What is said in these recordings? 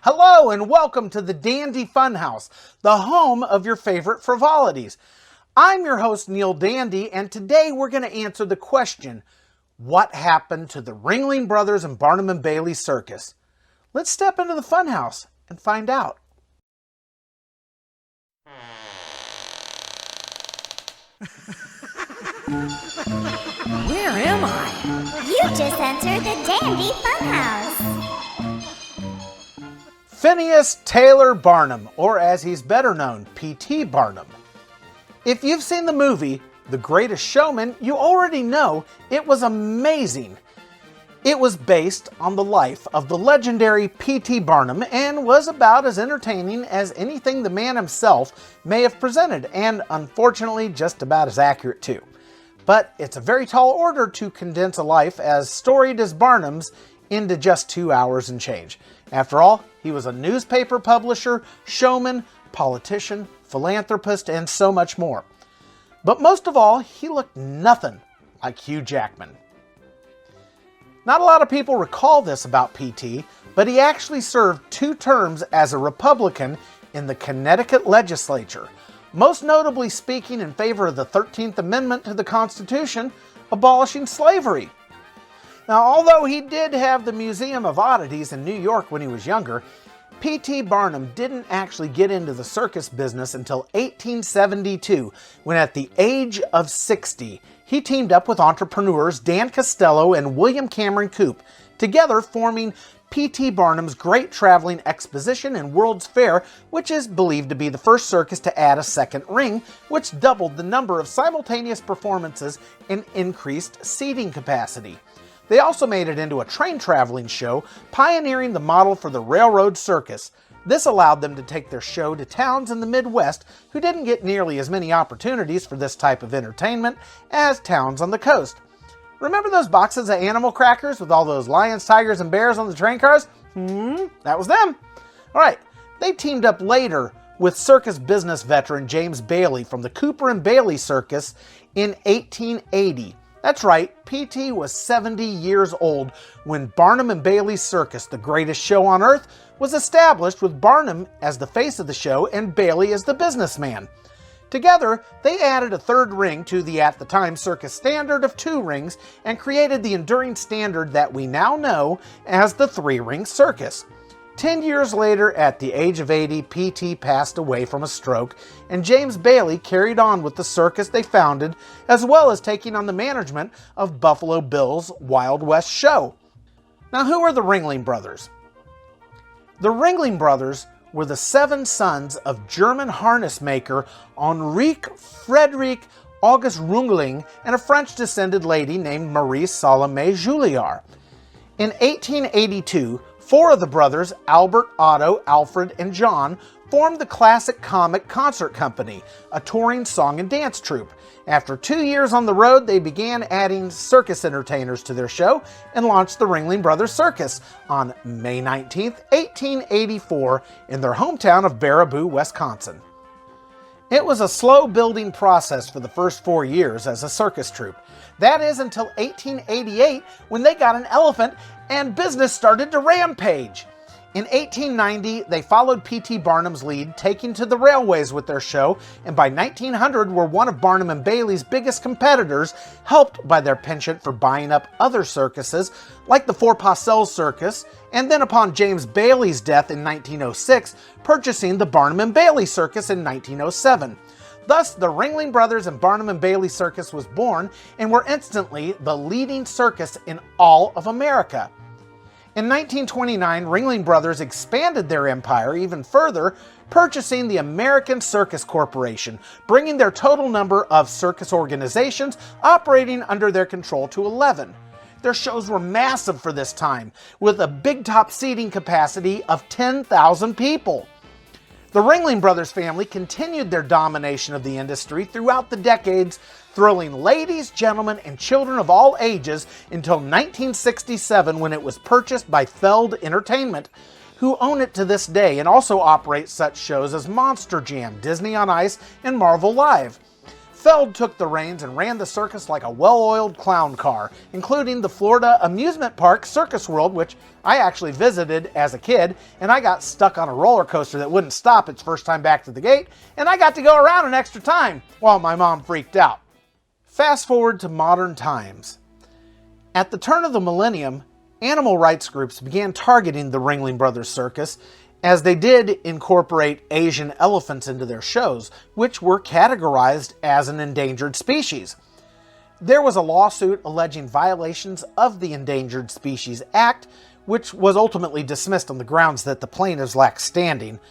Hello and welcome to the Dandy Funhouse, the home of your favorite frivolities. I'm your host Neil Dandy, and today we're going to answer the question, what happened to the Ringling Brothers and Barnum and Bailey Circus? Let's step into the funhouse and find out. Where am I? You just entered the Dandy Funhouse. Phineas Taylor Barnum, or as he's better known, P.T. Barnum. If you've seen the movie, The Greatest Showman, you already know it was amazing. It was based on the life of the legendary P.T. Barnum and was about as entertaining as anything the man himself may have presented, and unfortunately just about as accurate too. But it's a very tall order to condense a life as storied as Barnum's into just 2 hours and change. After all, he was a newspaper publisher, showman, politician, philanthropist, and so much more. But most of all, he looked nothing like Hugh Jackman. Not a lot of people recall this about P.T., but he actually served 2 terms as a Republican in the Connecticut legislature, most notably speaking in favor of the 13th Amendment to the Constitution, abolishing slavery. Now, although he did have the Museum of Oddities in New York when he was younger, P.T. Barnum didn't actually get into the circus business until 1872, when at the age of 60, he teamed up with entrepreneurs Dan Costello and William Cameron Coop, together forming P.T. Barnum's Great Traveling Exposition and World's Fair, which is believed to be the first circus to add a second ring, which doubled the number of simultaneous performances and increased seating capacity. They also made it into a train traveling show, pioneering the model for the railroad circus. This allowed them to take their show to towns in the Midwest who didn't get nearly as many opportunities for this type of entertainment as towns on the coast. Remember those boxes of animal crackers with all those lions, tigers, and bears on the train cars? That was them. Alright, they teamed up later with circus business veteran James Bailey from the Cooper and Bailey Circus in 1880. That's right, P.T. was 70 years old when Barnum and Bailey's Circus, the greatest show on earth, was established with Barnum as the face of the show and Bailey as the businessman. Together, they added a third ring to the at the time circus standard of 2 rings and created the enduring standard that we now know as the 3-ring circus. 10 years later, at the age of 80, P.T. passed away from a stroke, and James Bailey carried on with the circus they founded, as well as taking on the management of Buffalo Bill's Wild West show. Now, who are the Ringling Brothers? The Ringling Brothers were the 7 sons of German harness maker Henrique Frederick August Ringling and a French-descended lady named Marie Salome Julliard. In 1882, 4 of the brothers, Albert, Otto, Alfred, and John, formed the Classic Comic Concert Company, a touring song and dance troupe. After 2 years on the road, they began adding circus entertainers to their show and launched the Ringling Brothers Circus on May 19, 1884, in their hometown of Baraboo, Wisconsin. It was a slow-building process for the first 4 years as a circus troupe. That is until 1888, when they got an elephant and business started to rampage. In 1890, they followed P.T. Barnum's lead, taking to the railways with their show, and by 1900 were one of Barnum and Bailey's biggest competitors, helped by their penchant for buying up other circuses, like the Four Parcels Circus, and then upon James Bailey's death in 1906, purchasing the Barnum and Bailey Circus in 1907. Thus, the Ringling Brothers and Barnum and Bailey Circus was born and were instantly the leading circus in all of America. In 1929, Ringling Brothers expanded their empire even further, purchasing the American Circus Corporation, bringing their total number of circus organizations operating under their control to 11. Their shows were massive for this time, with a big top seating capacity of 10,000 people. The Ringling Brothers family continued their domination of the industry throughout the decades, thrilling ladies, gentlemen, and children of all ages until 1967, when it was purchased by Feld Entertainment, who own it to this day and also operate such shows as Monster Jam, Disney on Ice, and Marvel Live. Feld took the reins and ran the circus like a well-oiled clown car, including the Florida amusement park Circus World, which I actually visited as a kid, and I got stuck on a roller coaster that wouldn't stop its first time back to the gate, and I got to go around an extra time while my mom freaked out. Fast forward to modern times. At the turn of the millennium, animal rights groups began targeting the Ringling Brothers Circus, as they did incorporate Asian elephants into their shows, which were categorized as an endangered species. There was a lawsuit alleging violations of the Endangered Species Act, which was ultimately dismissed on the grounds that the plaintiffs lacked standing,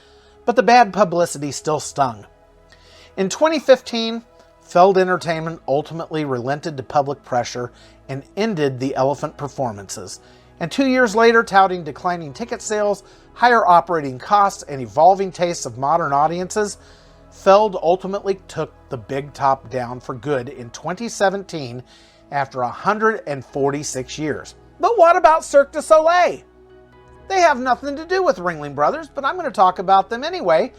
but the bad publicity still stung. In 2015, Feld Entertainment ultimately relented to public pressure and ended the elephant performances. And 2 years later, touting declining ticket sales, higher operating costs, and evolving tastes of modern audiences, Feld ultimately took the big top down for good in 2017 after 146 years. But what about Cirque du Soleil? They have nothing to do with Ringling Brothers, but I'm going to talk about them anyway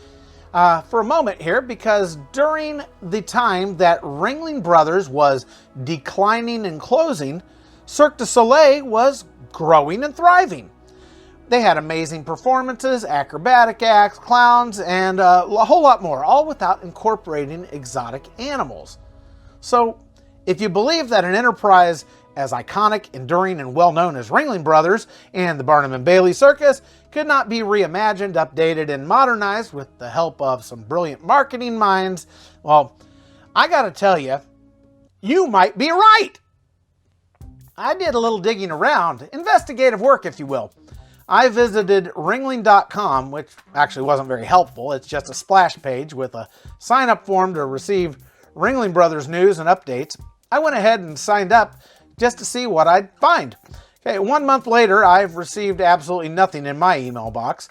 for a moment here, because during the time that Ringling Brothers was declining and closing, Cirque du Soleil was growing and thriving. They had amazing performances, acrobatic acts, clowns, and a whole lot more, all without incorporating exotic animals. So, if you believe that an enterprise as iconic, enduring, and well-known as Ringling Brothers and the Barnum and Bailey Circus could not be reimagined, updated, and modernized with the help of some brilliant marketing minds, well, I gotta tell you, you might be right! I did a little digging around, investigative work if you will. I visited ringling.com, which actually wasn't very helpful. It's just a splash page with a sign-up form to receive Ringling Brothers news and updates. I went ahead and signed up just to see what I'd find. Okay, 1 month later, I've received absolutely nothing in my email box.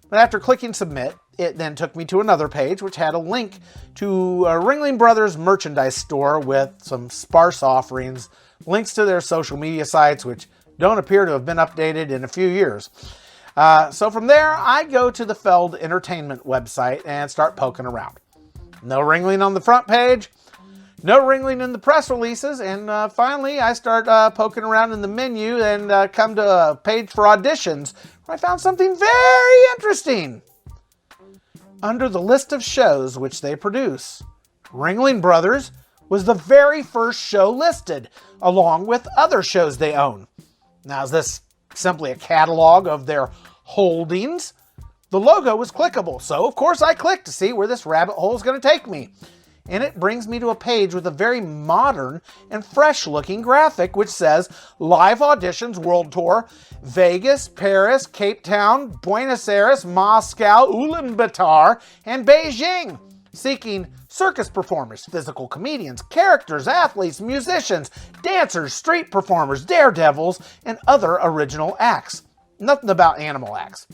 But after clicking submit, it then took me to another page which had a link to a Ringling Brothers merchandise store with some sparse offerings, links to their social media sites, which don't appear to have been updated in a few years. So from there, I go to the Feld Entertainment website and start poking around. No Ringling on the front page, no Ringling in the press releases, and finally I start poking around in the menu and come to a page for auditions, where I found something very interesting. Under the list of shows which they produce, Ringling Brothers was the very first show listed, along with other shows they own. Now, is this simply a catalog of their holdings? The logo was clickable, so of course I clicked to see where this rabbit hole is going to take me. And it brings me to a page with a very modern and fresh-looking graphic which says Live Auditions World Tour, Vegas, Paris, Cape Town, Buenos Aires, Moscow, Ulaanbaatar, and Beijing, seeking circus performers, physical comedians, characters, athletes, musicians, dancers, street performers, daredevils, and other original acts. Nothing about animal acts.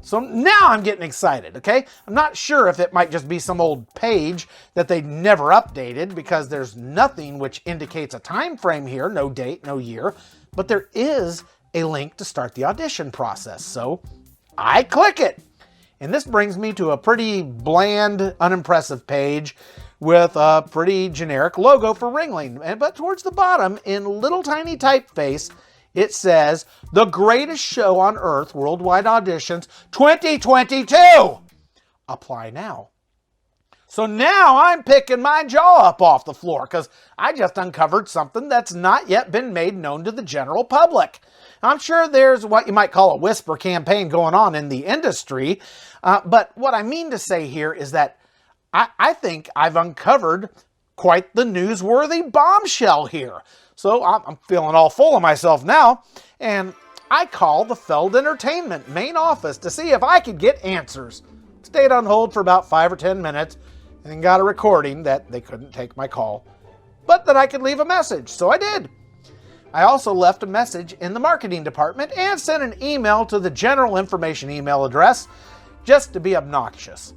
So now I'm getting excited, okay? I'm not sure if it might just be some old page that they never updated, because there's nothing which indicates a time frame here, no date, no year, but there is a link to start the audition process. So I click it. And this brings me to a pretty bland, unimpressive page with a pretty generic logo for Ringling. But towards the bottom, in little tiny typeface, it says, "The Greatest Show on Earth Worldwide Auditions 2022! Apply now." So now I'm picking my jaw up off the floor, because I just uncovered something that's not yet been made known to the general public. I'm sure there's what you might call a whisper campaign going on in the industry, but what I mean to say here is that I think I've uncovered quite the newsworthy bombshell here. So I'm feeling all full of myself now, and I called the Feld Entertainment main office to see if I could get answers. Stayed on hold for about 5 or 10 minutes and got a recording that they couldn't take my call, but that I could leave a message, so I did. I also left a message in the marketing department and sent an email to the general information email address just to be obnoxious.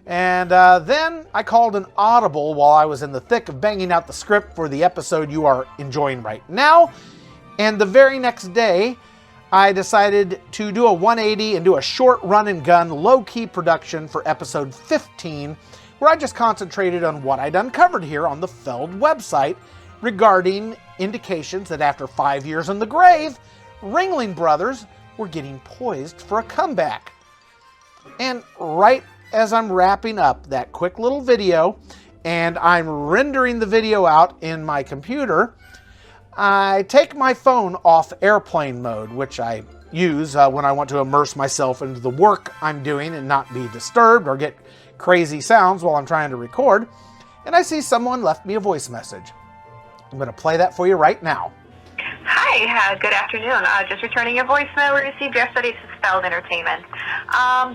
And then I called an audible while I was in the thick of banging out the script for the episode you are enjoying right now. And the very next day, I decided to do a 180 and do a short run and gun low-key production for episode 15, where I just concentrated on what I'd uncovered here on the Feld website regarding indications that after 5 years in the grave, Ringling Brothers were getting poised for a comeback. And right as I'm wrapping up that quick little video and I'm rendering the video out in my computer, I take my phone off airplane mode, which I use when I want to immerse myself into the work I'm doing and not be disturbed or get crazy sounds while I'm trying to record, and I see someone left me a voice message. I'm going to play that for you right now. Hi, good afternoon. Just returning your voicemail we received yesterday. This is Feld Entertainment.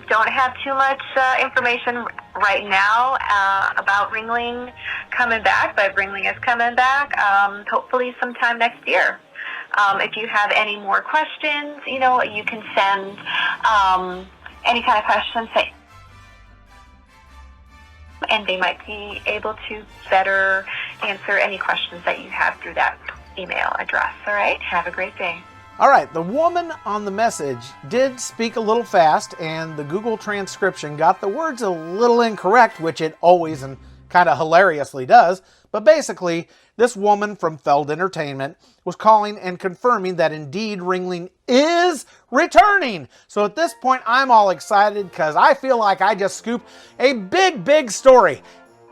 Don't have too much information right now about Ringling coming back, but Ringling is coming back hopefully sometime next year. If you have any more questions, you can send any kind of questions, and they might be able to better answer any questions that you have through that email address. All right? Have a great day. All right, the woman on the message did speak a little fast, and the Google transcription got the words a little incorrect, which it always and kind of hilariously does. But basically, this woman from Feld Entertainment was calling and confirming that indeed Ringling is returning. So at this point, I'm all excited because I feel like I just scooped a big story.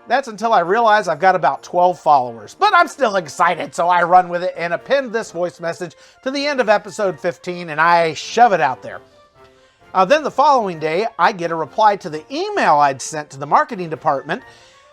That's until I realize I've got about 12 followers. But I'm still excited, so I run with it and append this voice message to the end of episode 15, and I shove it out there. Then the following day, I get a reply to the email I'd sent to the marketing department,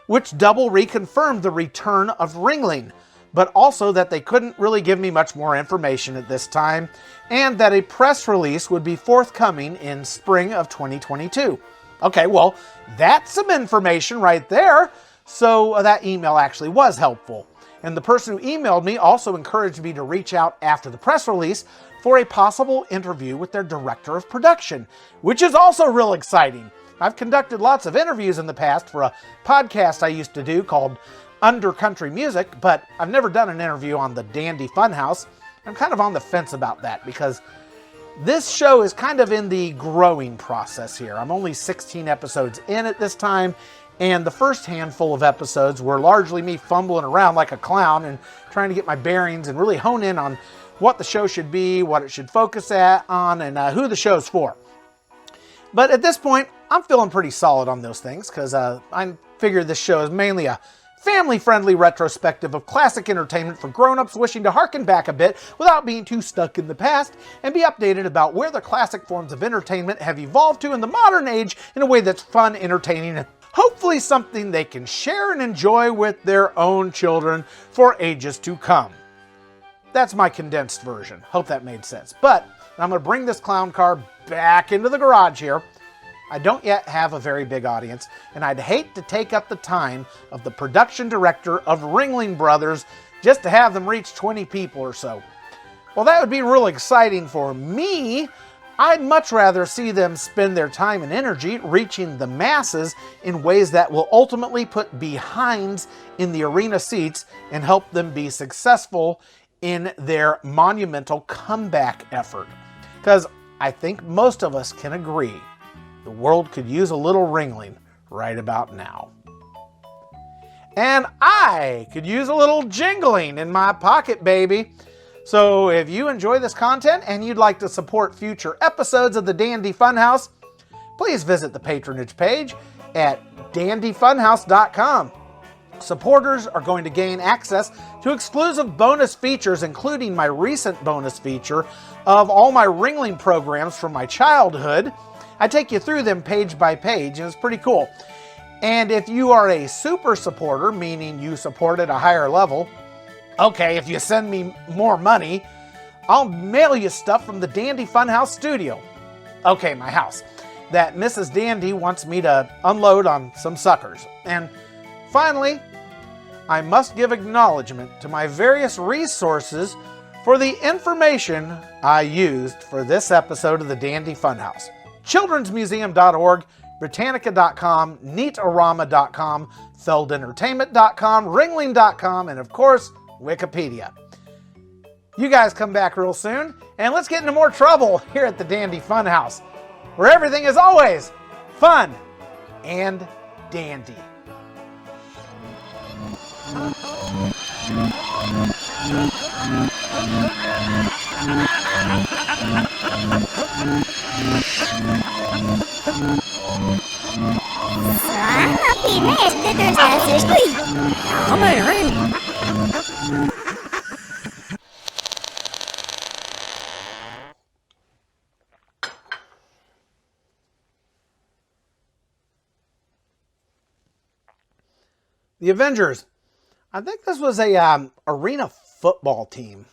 which double reconfirmed the return of Ringling, but also that they couldn't really give me much more information at this time, and that a press release would be forthcoming in spring of 2022. Okay, well, that's some information right there. So that email actually was helpful. And the person who emailed me also encouraged me to reach out after the press release for a possible interview with their director of production, which is also real exciting. I've conducted lots of interviews in the past for a podcast I used to do called Under Country Music, but I've never done an interview on the Dandy Funhouse. I'm kind of on the fence about that because this show is kind of in the growing process here. I'm only 16 episodes in at this time, and the first handful of episodes were largely me fumbling around like a clown and trying to get my bearings and really hone in on what the show should be, what it should focus on, and who the show's for. But at this point, I'm feeling pretty solid on those things because I figure this show is mainly a family-friendly retrospective of classic entertainment for grown-ups wishing to harken back a bit without being too stuck in the past and be updated about where the classic forms of entertainment have evolved to in the modern age in a way that's fun, entertaining, and hopefully something they can share and enjoy with their own children for ages to come. That's my condensed version. Hope that made sense. But I'm going to bring this clown car back into the garage here. I don't yet have a very big audience, and I'd hate to take up the time of the production director of Ringling Brothers just to have them reach 20 people or so. Well, that would be real exciting for me. I'd much rather see them spend their time and energy reaching the masses in ways that will ultimately put behinds in the arena seats and help them be successful in their monumental comeback effort. Because I think most of us can agree the world could use a little Ringling right about now. And I could use a little jingling in my pocket, baby. So if you enjoy this content and you'd like to support future episodes of the Dandy Funhouse, please visit the patronage page at dandyfunhouse.com. Supporters are going to gain access to exclusive bonus features, including my recent bonus feature of all my Ringling programs from my childhood. I take you through them page by page, and it's pretty cool. And if you are a super supporter, meaning you support at a higher level, okay, if you send me more money, I'll mail you stuff from the Dandy Funhouse studio. Okay, my house. That Mrs. Dandy wants me to unload on some suckers. And finally, I must give acknowledgement to my various resources for the information I used for this episode of the Dandy Funhouse. childrensmuseum.org, Britannica.com, Neatorama.com, Feldentertainment.com, Ringling.com, and of course, Wikipedia. You guys come back real soon, and let's get into more trouble here at the Dandy Funhouse, where everything is always fun and dandy. The Avengers. I think this was a arena football team.